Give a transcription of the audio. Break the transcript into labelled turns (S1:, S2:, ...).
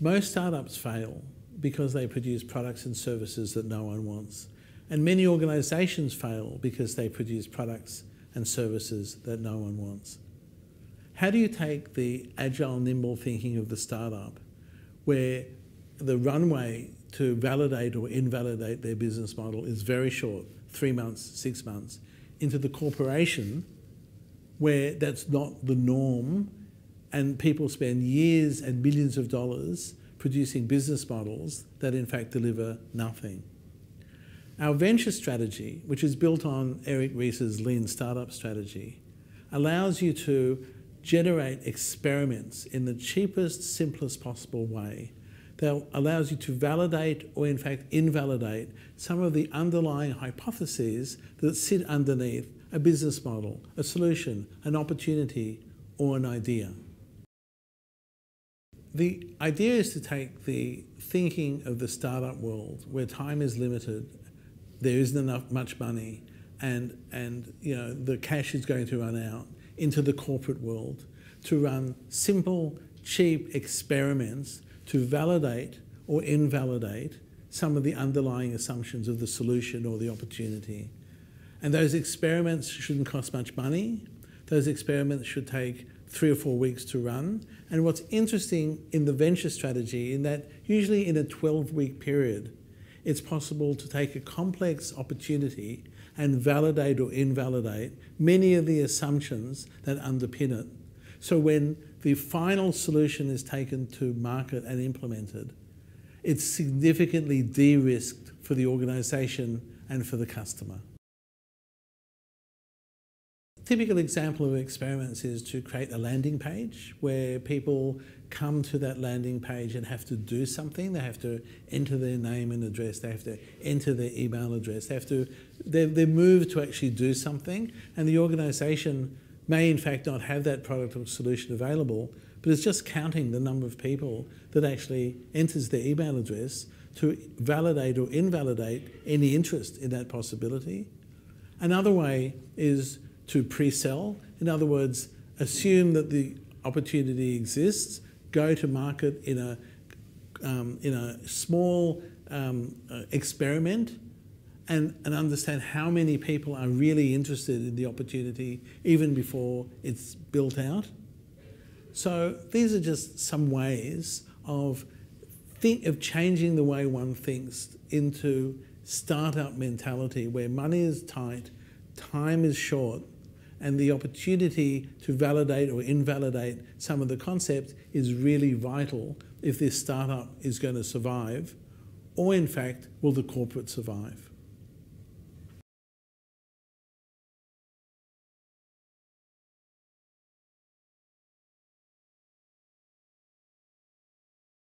S1: Most startups fail because they produce products and services that no one wants. And many organisations fail because they produce products and services that no one wants. How do you take the agile, nimble thinking of the startup, where the runway to validate or invalidate their business model is very short, 3 months, 6 months, into the corporation where that's not the norm and people spend years and millions of dollars producing business models that in fact deliver nothing? Our venture strategy, which is built on Eric Ries's Lean Startup strategy, allows you to generate experiments in the cheapest, simplest possible way that allows you to validate or in fact invalidate some of the underlying hypotheses that sit underneath a business model, a solution, an opportunity, or an idea. The idea is to take the thinking of the startup world where time is limited, there isn't much money, and the cash is going to run out, into the corporate world to run simple, cheap experiments to validate or invalidate some of the underlying assumptions of the solution or the opportunity. And those experiments shouldn't cost much money. Those experiments should take 3 or 4 weeks to run. And what's interesting in the venture strategy in that usually in a 12-week period, it's possible to take a complex opportunity and validate or invalidate many of the assumptions that underpin it. So when the final solution is taken to market and implemented, it's significantly de-risked for the organisation and for the customer. A typical example of experiments is to create a landing page where people come to that landing page and have to do something. They have to enter their name and address. They have to enter their email address. They're moved to actually do something, and the organisation may in fact not have that product or solution available, but it's just counting the number of people that actually enters their email address to validate or invalidate any interest in that possibility. Another way is to pre-sell. In other words, assume that the opportunity exists, go to market in a small experiment, and understand how many people are really interested in the opportunity even before it's built out. So these are just some ways of changing the way one thinks into startup mentality where money is tight, time is short, and the opportunity to validate or invalidate some of the concepts is really vital if this startup is going to survive, or in fact, will the corporate survive?